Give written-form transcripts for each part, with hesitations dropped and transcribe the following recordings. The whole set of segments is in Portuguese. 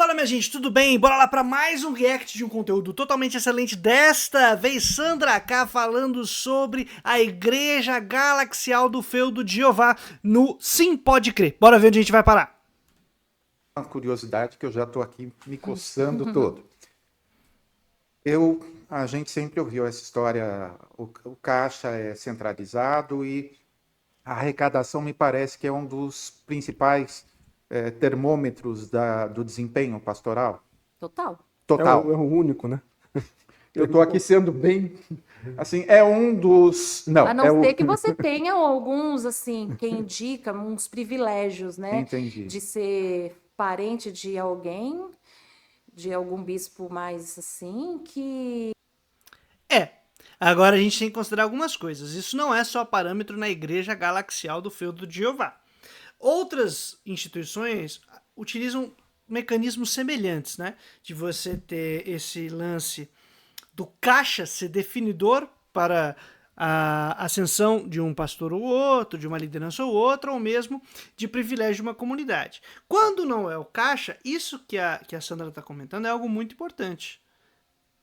Fala, minha gente, tudo bem? Bora lá para mais um react de um conteúdo totalmente excelente. Desta vez, Sandra K falando sobre a Igreja Galaxial do Feudo de Jeová no Sim Pode Crer. Bora ver onde a gente vai parar. Uma curiosidade que eu já estou aqui me coçando todo. A gente sempre ouviu essa história, o caixa é centralizado e a arrecadação me parece que é um dos principais termômetros do desempenho pastoral. Total. É Total. o único, né? Eu estou aqui sendo bem, assim, é um dos... Não, A não ser que você tenha alguns, assim, quem indica uns privilégios, né? Entendi. De ser parente de alguém, de algum bispo mais assim, que... Agora a gente tem que considerar algumas coisas. Isso não é só parâmetro na Igreja Galaxial do Feudo de Jeová. Outras instituições utilizam mecanismos semelhantes, né? De você ter esse lance do caixa ser definidor para a ascensão de um pastor ou outro, de uma liderança ou outra, ou mesmo de privilégio de uma comunidade. Quando não é o caixa, isso que a Sandra está comentando é algo muito importante.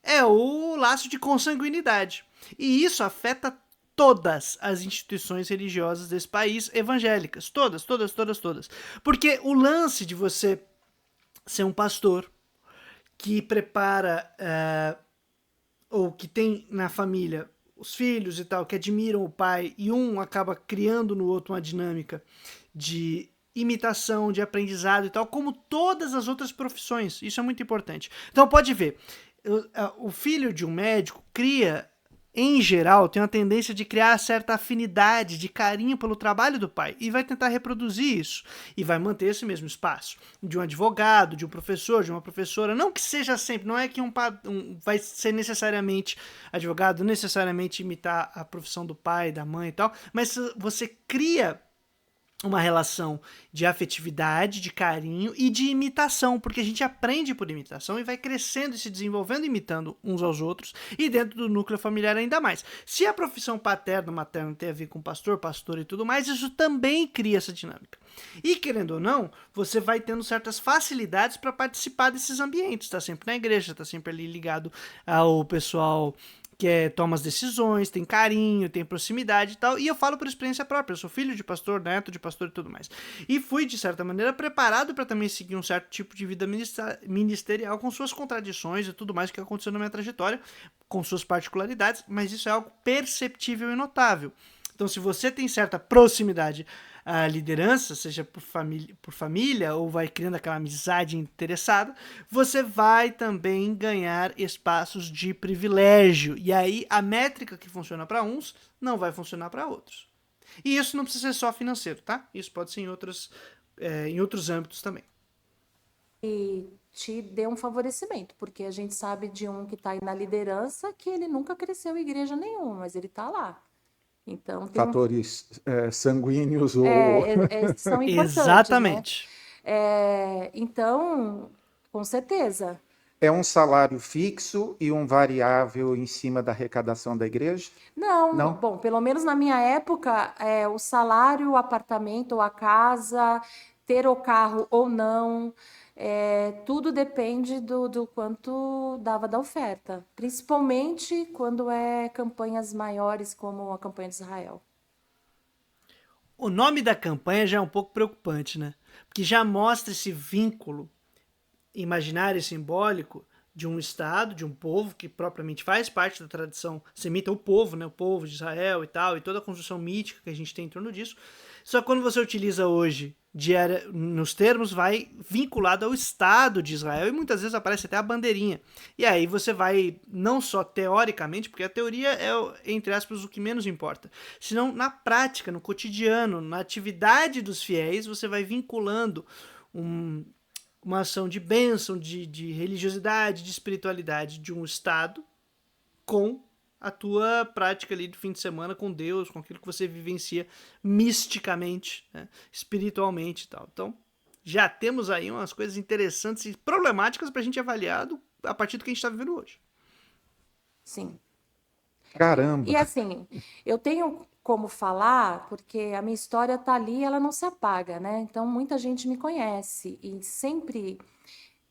É o laço de consanguinidade. E isso afeta todas as instituições religiosas desse país, evangélicas. Todas. Porque o lance de você ser um pastor que prepara ou que tem na família os filhos e tal, que admiram o pai, e um acaba criando no outro uma dinâmica de imitação, de aprendizado e tal, como todas as outras profissões. Isso é muito importante. Então pode ver, o filho de um médico cria, em geral, tem uma tendência de criar certa afinidade, de carinho pelo trabalho do pai, e vai tentar reproduzir isso, e vai manter esse mesmo espaço. De um advogado, de um professor, de uma professora, não que seja sempre, não é que vai ser necessariamente advogado, necessariamente imitar a profissão do pai, da mãe e tal, mas você cria uma relação de afetividade, de carinho e de imitação, porque a gente aprende por imitação e vai crescendo e se desenvolvendo imitando uns aos outros, e dentro do núcleo familiar ainda mais. Se a profissão paterna, materna tem a ver com pastor, pastora e tudo mais, isso também cria essa dinâmica. E querendo ou não, você vai tendo certas facilidades para participar desses ambientes, está sempre na igreja, está sempre ali ligado ao pessoal que toma as decisões, tem carinho, tem proximidade e tal, e eu falo por experiência própria, eu sou filho de pastor, neto de pastor e tudo mais. E fui, de certa maneira, preparado para também seguir um certo tipo de vida ministerial, com suas contradições e tudo mais que aconteceu na minha trajetória, com suas particularidades, mas isso é algo perceptível e notável. Então, se você tem certa proximidade à liderança, seja por família ou vai criando aquela amizade interessada, você vai também ganhar espaços de privilégio. E aí, a métrica que funciona para uns não vai funcionar para outros. E isso não precisa ser só financeiro, tá? Isso pode ser em outros âmbitos também. E te dê um favorecimento, porque a gente sabe de um que está aí na liderança que ele nunca cresceu em igreja nenhuma, mas ele está lá. Então, Fatores sanguíneos ou... são importantes, Exatamente. Né? Então, com certeza. É um salário fixo e um variável em cima da arrecadação da igreja? Não. Bom, pelo menos na minha época, o salário, o apartamento ou a casa, ter o carro ou não, tudo depende do quanto dava da oferta. Principalmente quando é campanhas maiores, como a campanha de Israel. O nome da campanha já é um pouco preocupante, né? Porque já mostra esse vínculo imaginário e simbólico de um Estado, de um povo que propriamente faz parte da tradição semita, o povo, né? O povo de Israel e tal, e toda a construção mítica que a gente tem em torno disso. Só que quando você utiliza hoje nos termos, vai vinculado ao Estado de Israel e muitas vezes aparece até a bandeirinha. E aí você vai, não só teoricamente, porque a teoria é, entre aspas, o que menos importa, senão na prática, no cotidiano, na atividade dos fiéis, você vai vinculando uma ação de bênção, de religiosidade, de espiritualidade de um Estado com a tua prática ali do fim de semana com Deus, com aquilo que você vivencia misticamente, né, espiritualmente e tal. Então, já temos aí umas coisas interessantes e problemáticas pra gente avaliar a partir do que a gente tá vivendo hoje. Sim. Caramba! E assim, eu tenho como falar, porque a minha história tá ali, ela não se apaga, né? Então, muita gente me conhece e sempre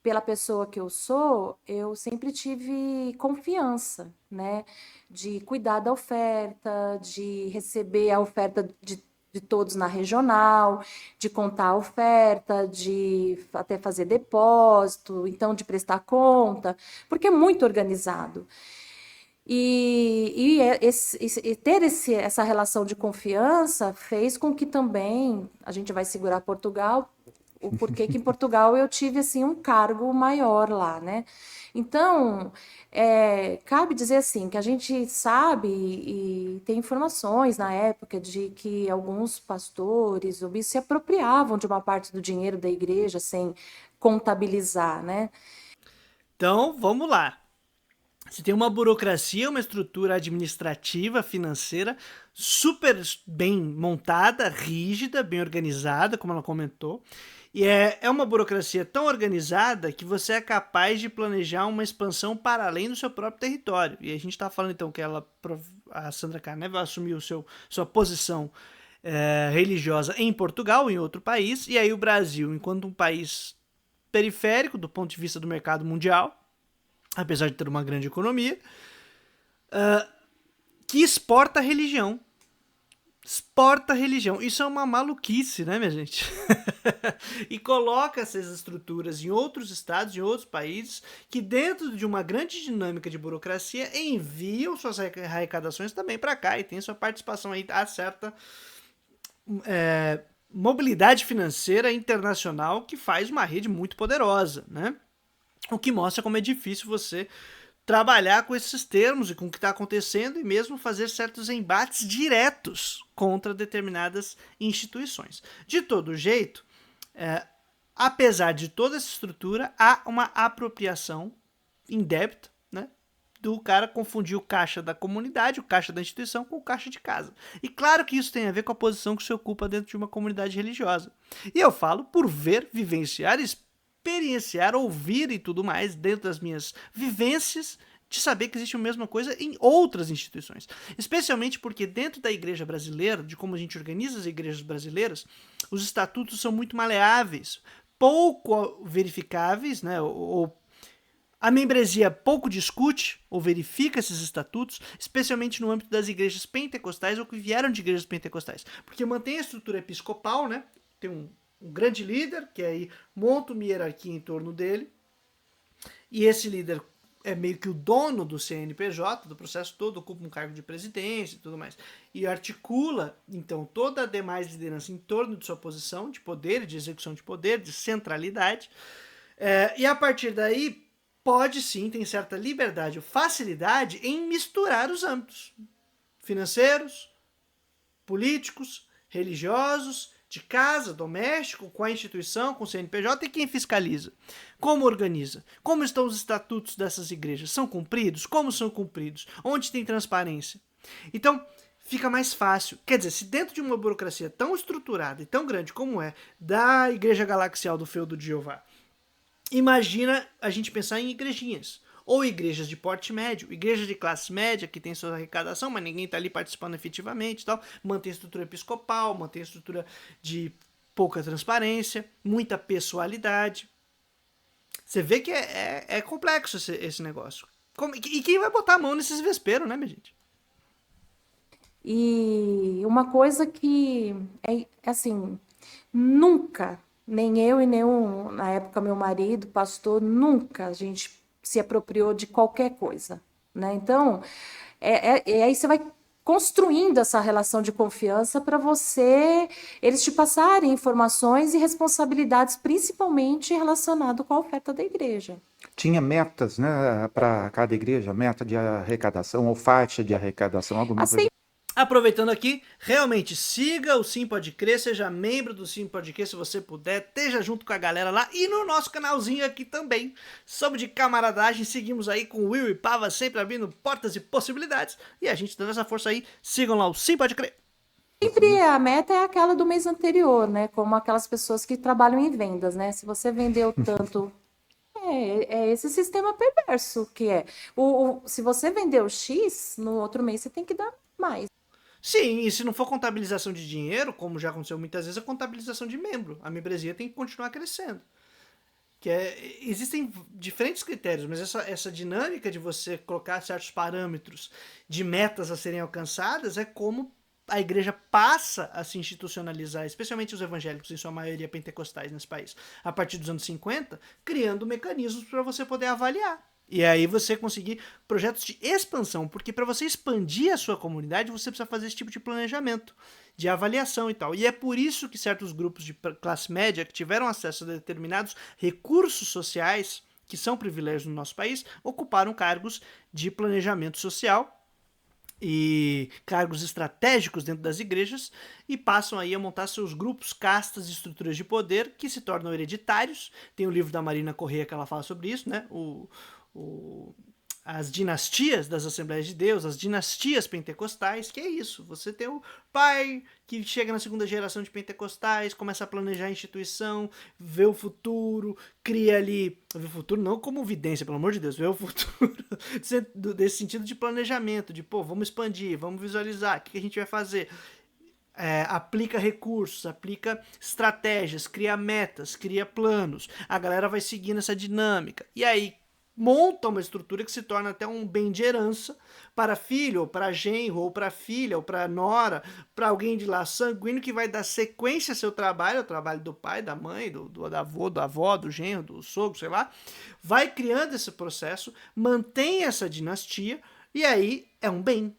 pela pessoa que eu sou, eu sempre tive confiança, né? De cuidar da oferta, de receber a oferta de todos na regional, de contar a oferta, de até fazer depósito, então de prestar conta, porque é muito organizado. E ter essa relação de confiança fez com que também, a gente vai segurar Portugal, o porquê que em Portugal eu tive assim um cargo maior lá, né? Então, cabe dizer assim, que a gente sabe e tem informações na época de que alguns pastores ou bispos se apropriavam de uma parte do dinheiro da igreja sem contabilizar, né? Então, vamos lá. Você tem uma burocracia, uma estrutura administrativa, financeira super bem montada, rígida, bem organizada, como ela comentou. E é uma burocracia tão organizada que você é capaz de planejar uma expansão para além do seu próprio território. E a gente está falando então que a Sandra Carneva assumiu sua posição religiosa em Portugal, em outro país, e aí o Brasil, enquanto um país periférico do ponto de vista do mercado mundial, apesar de ter uma grande economia, que exporta religião. Exporta religião. Isso é uma maluquice, né, minha gente? E coloca essas estruturas em outros estados, em outros países, que dentro de uma grande dinâmica de burocracia enviam suas arrecadações também para cá e tem sua participação aí a certa mobilidade financeira internacional que faz uma rede muito poderosa, né? O que mostra como é difícil você trabalhar com esses termos e com o que está acontecendo e mesmo fazer certos embates diretos contra determinadas instituições. De todo jeito, apesar de toda essa estrutura, há uma apropriação indébita, né, do cara confundir o caixa da comunidade, o caixa da instituição, com o caixa de casa. E claro que isso tem a ver com a posição que se ocupa dentro de uma comunidade religiosa. E eu falo por ver, vivenciar, experienciar, ouvir e tudo mais dentro das minhas vivências, de saber que existe a mesma coisa em outras instituições. Especialmente porque dentro da igreja brasileira, de como a gente organiza as igrejas brasileiras, os estatutos são muito maleáveis, pouco verificáveis, né, ou a membresia pouco discute ou verifica esses estatutos, especialmente no âmbito das igrejas pentecostais ou que vieram de igrejas pentecostais. Porque mantém a estrutura episcopal, né? Tem um grande líder, que aí monta uma hierarquia em torno dele, e esse líder é meio que o dono do CNPJ, do processo todo, ocupa um cargo de presidência e tudo mais, e articula, então, toda a demais liderança em torno de sua posição de poder, de execução de poder, de centralidade, e a partir daí pode sim, tem certa liberdade ou facilidade em misturar os âmbitos financeiros, políticos, religiosos, de casa, doméstico, com a instituição, com o CNPJ e quem fiscaliza. Como organiza? Como estão os estatutos dessas igrejas? São cumpridos? Como são cumpridos? Onde tem transparência? Então, fica mais fácil. Quer dizer, se dentro de uma burocracia tão estruturada e tão grande como é da Igreja Galaxial do Feudo de Jeová, imagina a gente pensar em igrejinhas. Ou igrejas de porte médio, igrejas de classe média, que tem sua arrecadação, mas ninguém está ali participando efetivamente e tal. Mantém a estrutura episcopal, mantém a estrutura de pouca transparência, muita pessoalidade. Você vê que é complexo esse negócio. E quem vai botar a mão nesses vesperos, né, minha gente? E uma coisa que é assim, nunca, nem eu e nenhum, na época meu marido, pastor, nunca a gente se apropriou de qualquer coisa, né? Então, aí você vai construindo essa relação de confiança para eles te passarem informações e responsabilidades, principalmente relacionado com a oferta da igreja. Tinha metas, né, para cada igreja, meta de arrecadação ou faixa de arrecadação, alguma Assim, coisa. Aproveitando aqui, realmente siga o Sim Pode Crer, seja membro do Sim Pode Crer se você puder, esteja junto com a galera lá e no nosso canalzinho aqui também. Somos de camaradagem, seguimos aí com o Will e Pava sempre abrindo portas e possibilidades e a gente dando essa força aí, sigam lá o Sim Pode Crer. sempre a meta é aquela do mês anterior, né? Como aquelas pessoas que trabalham em vendas, né? Se você vendeu tanto. É esse sistema perverso que é. Se você vendeu X, no outro mês você tem que dar mais. Sim, e se não for contabilização de dinheiro, como já aconteceu muitas vezes, é contabilização de membro. A membresia tem que continuar crescendo. Existem diferentes critérios, mas essa dinâmica de você colocar certos parâmetros de metas a serem alcançadas é como a igreja passa a se institucionalizar, especialmente os evangélicos, em sua maioria pentecostais nesse país, a partir dos anos 50, criando mecanismos para você poder avaliar. E aí você conseguir projetos de expansão, porque para você expandir a sua comunidade, você precisa fazer esse tipo de planejamento, de avaliação e tal. E é por isso que certos grupos de classe média que tiveram acesso a determinados recursos sociais, que são privilégios no nosso país, ocuparam cargos de planejamento social e cargos estratégicos dentro das igrejas e passam aí a montar seus grupos, castas e estruturas de poder que se tornam hereditários. Tem o livro da Marina Corrêa que ela fala sobre isso, né? As dinastias das Assembleias de Deus, as dinastias pentecostais, que é isso. Você tem o pai que chega na segunda geração de pentecostais, começa a planejar a instituição, vê o futuro, cria ali... Vê o futuro não como vidência, pelo amor de Deus, vê o futuro desse sentido de planejamento, de, vamos expandir, vamos visualizar, o que a gente vai fazer? Aplica recursos, aplica estratégias, cria metas, cria planos. A galera vai seguindo essa dinâmica. E aí, monta uma estrutura que se torna até um bem de herança para filho, ou para genro, ou para filha, ou para nora, para alguém de lá sanguíneo que vai dar sequência ao seu trabalho, ao trabalho do pai, da mãe, do avô, da avó, do genro, do sogro, sei lá. Vai criando esse processo, mantém essa dinastia, e aí é um bem.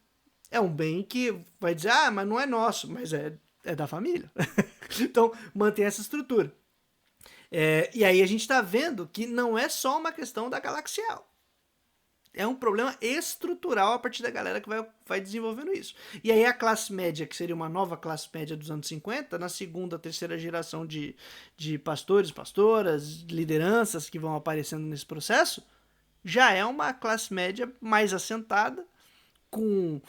É um bem que vai dizer, mas não é nosso, mas é da família. Então, mantém essa estrutura. E aí a gente está vendo que não é só uma questão da galaxial. É um problema estrutural a partir da galera que vai desenvolvendo isso. E aí a classe média, que seria uma nova classe média dos anos 50, na segunda, terceira geração de pastores, pastoras, lideranças que vão aparecendo nesse processo, já é uma classe média mais assentada, com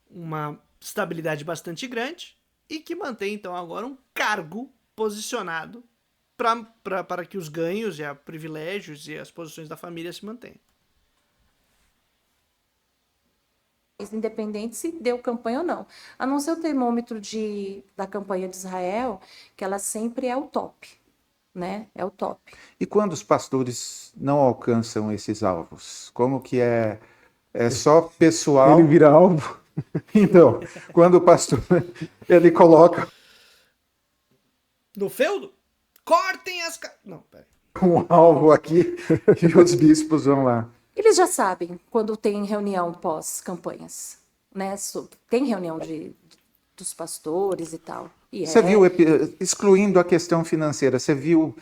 uma estabilidade bastante grande e que mantém então agora um cargo posicionado para que os ganhos e os privilégios e as posições da família se mantenham. Independente se deu campanha ou não. A não ser o termômetro da campanha de Israel, que ela sempre é o top, né? É o top. E quando os pastores não alcançam esses alvos? Como que é só pessoal? Ele vira alvo. Então, quando o pastor ele coloca no feudo, cortem as... Não, peraí. Um alvo aqui e os bispos vão lá. Eles já sabem quando tem reunião pós-campanhas, né? Tem reunião dos pastores e tal. Você viu, excluindo a questão financeira, você viu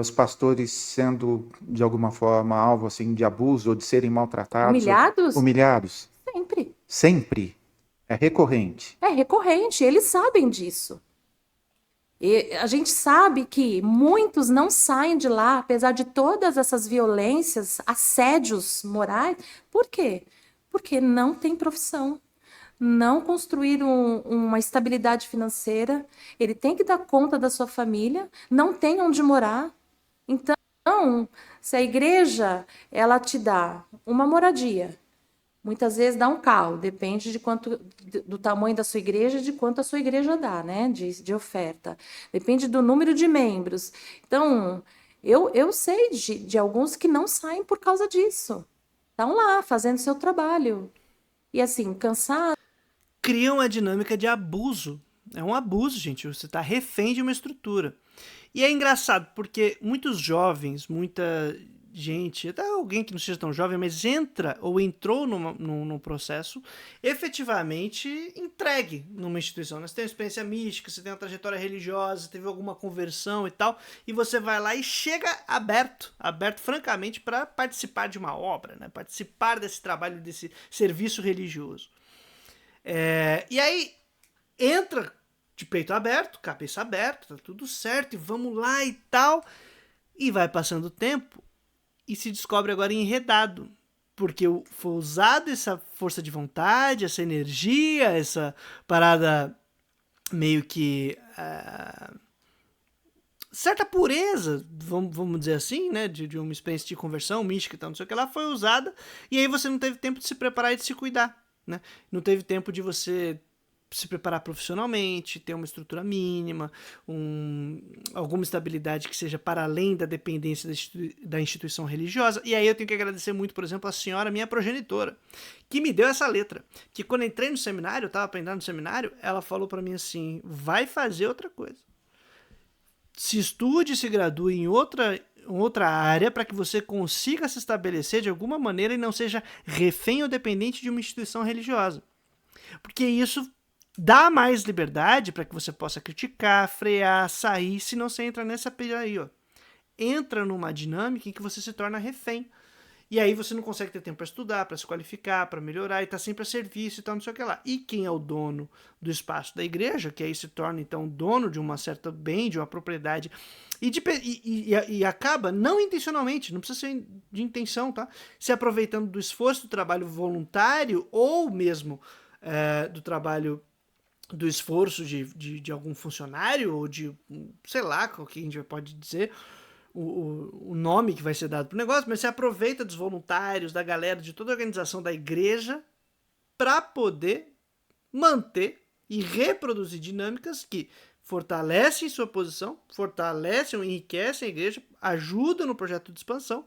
os pastores sendo, de alguma forma, alvo assim, de abuso ou de serem maltratados? Humilhados? Humilhados? Sempre. Sempre? É recorrente? É recorrente, eles sabem disso. E a gente sabe que muitos não saem de lá, apesar de todas essas violências, assédios morais. Por quê? Porque não tem profissão, não construíram uma estabilidade financeira, ele tem que dar conta da sua família, não tem onde morar. Então, se a igreja ela te dá uma moradia, muitas vezes dá um carro, depende do tamanho da sua igreja, de quanto a sua igreja dá, né? De oferta. Depende do número de membros. Então, eu sei de alguns que não saem por causa disso. Estão lá, fazendo seu trabalho. E assim, cansados. Cria uma dinâmica de abuso. É um abuso, gente. Você está refém de uma estrutura. E é engraçado, porque muitos jovens, muita gente, até alguém que não seja tão jovem, mas entra ou entrou num processo efetivamente entregue numa instituição. Você tem uma experiência mística, você tem uma trajetória religiosa, teve alguma conversão e tal, e você vai lá e chega aberto francamente para participar de uma obra, né? Participar desse trabalho, desse serviço religioso. E aí entra de peito aberto, cabeça aberta, tá tudo certo, e vamos lá e tal, e vai passando o tempo, e se descobre agora enredado, porque foi usada essa força de vontade, essa energia, essa parada meio que... certa pureza, vamos dizer assim, né, de uma experiência de conversão mística e tal, não sei o que lá, foi usada, e aí você não teve tempo de se preparar e de se cuidar, né? Não teve tempo de você se preparar profissionalmente, ter uma estrutura mínima, alguma estabilidade que seja para além da dependência da instituição religiosa. E aí eu tenho que agradecer muito, por exemplo, a senhora, minha progenitora, que me deu essa letra. Que quando eu entrei no seminário, eu estava aprendendo no seminário, ela falou para mim assim, vai fazer outra coisa. Se estude, se gradue em outra área para que você consiga se estabelecer de alguma maneira e não seja refém ou dependente de uma instituição religiosa. Porque isso dá mais liberdade para que você possa criticar, frear, sair, senão você entra nessa pilha aí, ó. Entra numa dinâmica em que você se torna refém. E aí você não consegue ter tempo para estudar, para se qualificar, para melhorar, e tá sempre a serviço e tal, não sei o que lá. E quem é o dono do espaço da igreja, que aí se torna então dono de uma certa bem, de uma propriedade, e acaba, não intencionalmente, não precisa ser de intenção, tá? Se aproveitando do esforço do trabalho voluntário ou mesmo do trabalho do esforço de algum funcionário ou de, sei lá, o que a gente pode dizer, o nome que vai ser dado para o negócio, mas se aproveita dos voluntários, da galera, de toda a organização da igreja para poder manter e reproduzir dinâmicas que fortalecem sua posição, fortalecem, enriquecem a igreja, ajudam no projeto de expansão,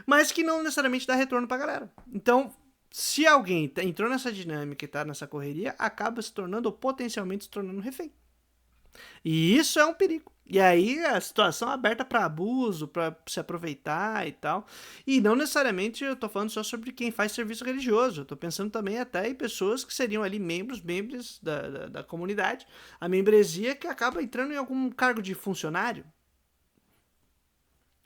mas que não necessariamente dá retorno para a galera. Então, se alguém entrou nessa dinâmica e está nessa correria, acaba se tornando ou potencialmente se tornando refém. E isso é um perigo. E aí a situação é aberta para abuso, para se aproveitar e tal. E não necessariamente eu tô falando só sobre quem faz serviço religioso. Eu tô pensando também até em pessoas que seriam ali membros da comunidade. A membresia que acaba entrando em algum cargo de funcionário.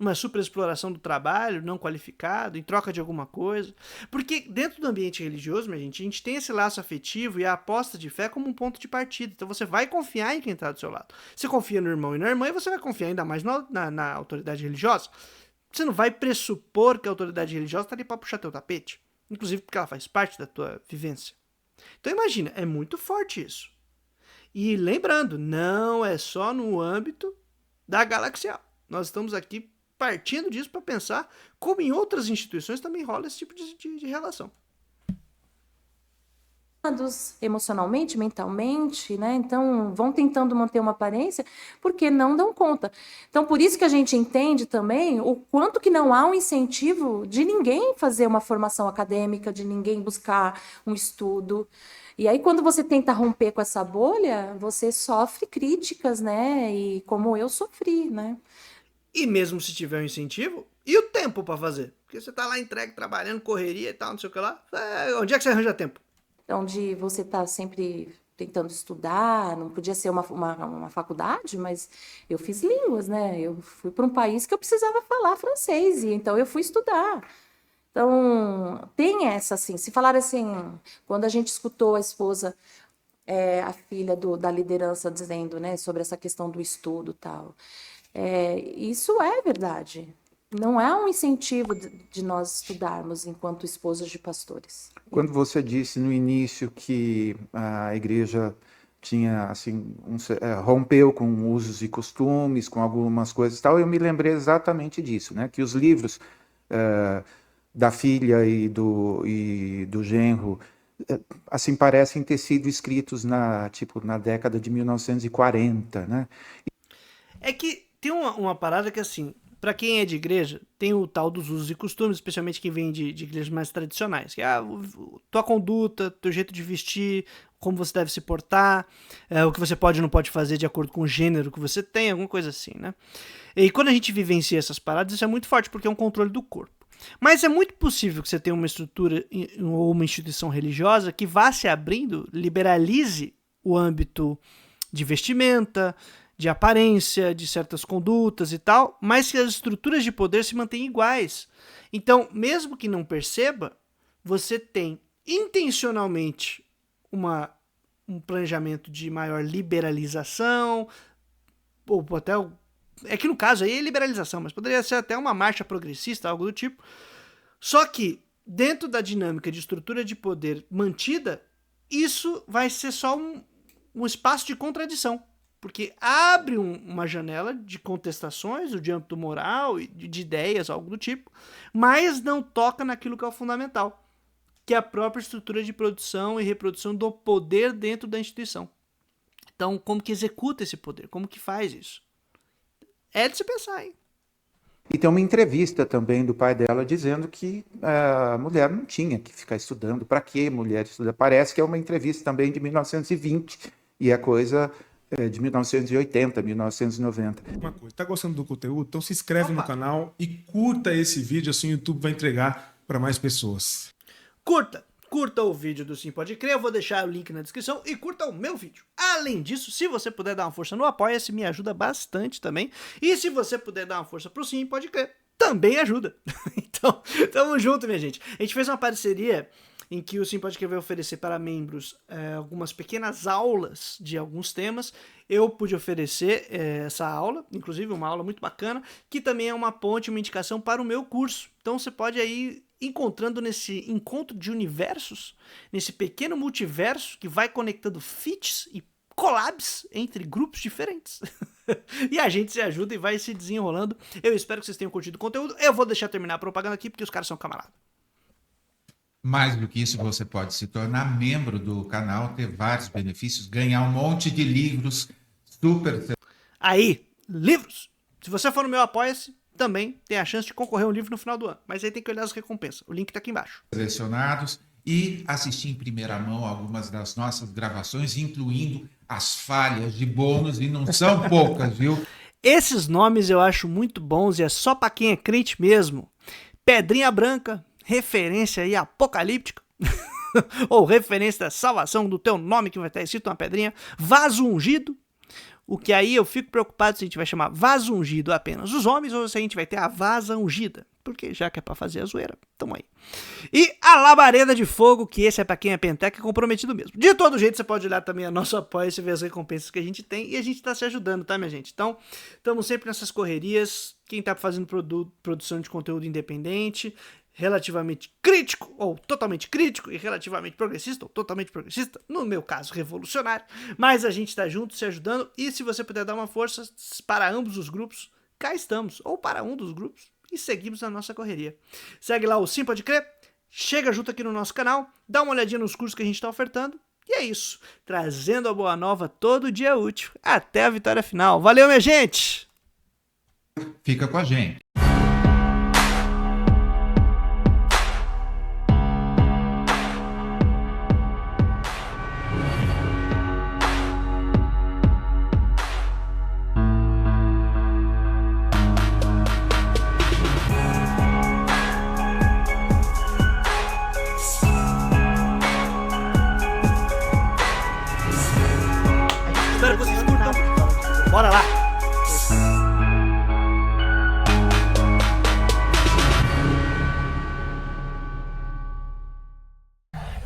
Uma superexploração do trabalho, não qualificado, em troca de alguma coisa. Porque dentro do ambiente religioso, minha gente, a gente tem esse laço afetivo e a aposta de fé como um ponto de partida. Então você vai confiar em quem está do seu lado. Você confia no irmão e na irmã e você vai confiar ainda mais na autoridade religiosa. Você não vai pressupor que a autoridade religiosa está ali para puxar teu tapete. Inclusive porque ela faz parte da tua vivência. Então imagina, é muito forte isso. E lembrando, não é só no âmbito da Galaxial. Nós estamos aqui partindo disso para pensar como em outras instituições também rola esse tipo de relação. Emocionalmente, mentalmente, né? Então vão tentando manter uma aparência porque não dão conta. Então por isso que a gente entende também o quanto que não há um incentivo de ninguém fazer uma formação acadêmica, de ninguém buscar um estudo. E aí quando você tenta romper com essa bolha, você sofre críticas, né? E como eu sofri, né? E mesmo se tiver um incentivo, e o tempo para fazer? Porque você tá lá entregue, trabalhando, correria e tal, não sei o que lá. Onde é que você arranja tempo? Onde você está sempre tentando estudar, não podia ser uma faculdade, mas eu fiz línguas, né? Eu fui para um país que eu precisava falar francês, e então eu fui estudar. Então, tem essa, assim, se falar assim, quando a gente escutou a esposa, a filha da liderança dizendo, né, sobre essa questão do estudo e tal, isso é verdade. Não é um incentivo de nós estudarmos enquanto esposas de pastores. Quando você disse no início que a igreja tinha assim rompeu com usos e costumes, com algumas coisas e tal, eu me lembrei exatamente disso, né? Que os livros da filha e do genro assim parecem ter sido escritos na década de 1940, né? É que tem uma parada que assim, para quem é de igreja, tem o tal dos usos e costumes, especialmente quem vem de igrejas mais tradicionais, que é tua conduta, teu jeito de vestir, como você deve se portar, o que você pode ou não pode fazer de acordo com o gênero que você tem, alguma coisa assim, né? E quando a gente vivencia essas paradas, isso é muito forte, porque é um controle do corpo. Mas é muito possível que você tenha uma estrutura ou uma instituição religiosa que vá se abrindo, liberalize o âmbito de vestimenta, de aparência, de certas condutas e tal, mas que as estruturas de poder se mantêm iguais. Então, mesmo que não perceba, você tem intencionalmente um planejamento de maior liberalização, ou até... É que no caso aí é liberalização, mas poderia ser até uma marcha progressista, algo do tipo. Só que, dentro da dinâmica de estrutura de poder mantida, isso vai ser só um espaço de contradição. Porque abre uma janela de contestações, de âmbito moral, de ideias, algo do tipo, mas não toca naquilo que é o fundamental. que é a própria estrutura de produção e reprodução do poder dentro da instituição. Então, como que executa esse poder? Como que faz isso? É de se pensar, hein? E tem uma entrevista também do pai dela dizendo que a mulher não tinha que ficar estudando. Para que mulher estudar? Parece que é uma entrevista também de 1920 e é coisa de 1980, 1990. Uma coisa, tá gostando do conteúdo? Então se inscreve no canal e curta esse vídeo, assim o YouTube vai entregar para mais pessoas. Curta o vídeo do Sim Pode Crer, eu vou deixar o link na descrição e curta o meu vídeo. Além disso, se você puder dar uma força no Apoia-se, me ajuda bastante também. E se você puder dar uma força pro Sim Pode Crer, também ajuda. Então, tamo junto, minha gente. A gente fez uma parceria em que o Sim Pode Crer vai oferecer para membros algumas pequenas aulas de alguns temas. Eu pude oferecer essa aula, inclusive uma aula muito bacana, que também é uma ponte, uma indicação para o meu curso. Então você pode aí encontrando nesse encontro de universos, nesse pequeno multiverso que vai conectando fits e collabs entre grupos diferentes. E a gente se ajuda e vai se desenrolando. Eu espero que vocês tenham curtido o conteúdo. Eu vou deixar terminar a propaganda aqui porque os caras são camaradas. Mais do que isso, você pode se tornar membro do canal, ter vários benefícios, ganhar um monte de livros super... Aí, livros! Se você for no meu Apoia-se, também tem a chance de concorrer a um livro no final do ano. Mas aí tem que olhar as recompensas. O link tá aqui embaixo. Selecionados e assistir em primeira mão algumas das nossas gravações, incluindo as falhas de bônus, e não são poucas, viu? Esses nomes eu acho muito bons e é só pra quem é crente mesmo. Pedrinha Branca, referência aí apocalíptica, ou referência da salvação do teu nome que vai estar escrito uma pedrinha. Vaso ungido, o que aí eu fico preocupado se a gente vai chamar vaso ungido apenas os homens ou se a gente vai ter a vaza ungida, porque já que é pra fazer a zoeira, tamo aí. E a labareda de fogo, que esse é pra quem é penteca, é comprometido mesmo. De todo jeito, você pode olhar também a nosso apoio e ver as recompensas que a gente tem, e a gente tá se ajudando, tá, minha gente? Então, estamos sempre nessas correrias. Quem tá fazendo produção de conteúdo independente, relativamente crítico, ou totalmente crítico, e relativamente progressista, ou totalmente progressista, no meu caso, revolucionário, mas a gente tá junto, se ajudando, e se você puder dar uma força para ambos os grupos, cá estamos, ou para um dos grupos, e seguimos na nossa correria. Segue lá o Sim Pode Crer, chega junto aqui no nosso canal, dá uma olhadinha nos cursos que a gente tá ofertando, e é isso, trazendo a boa nova todo dia útil, até a vitória final. Valeu, minha gente! Fica com a gente. Espero que vocês curtam. Bora lá!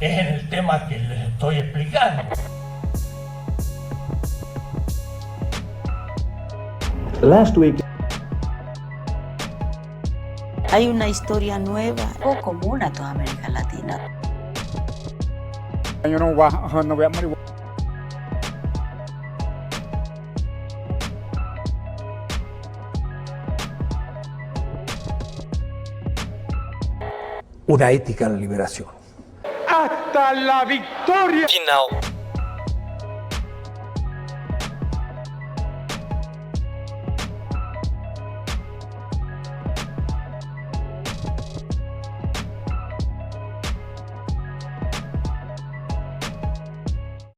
Es el tema que les estoy explicando. Last week, Hay una historia nueva o común a toda América Latina. yo no voy a marihuana. Una ética en la liberación. ¡Hasta la victoria! Final.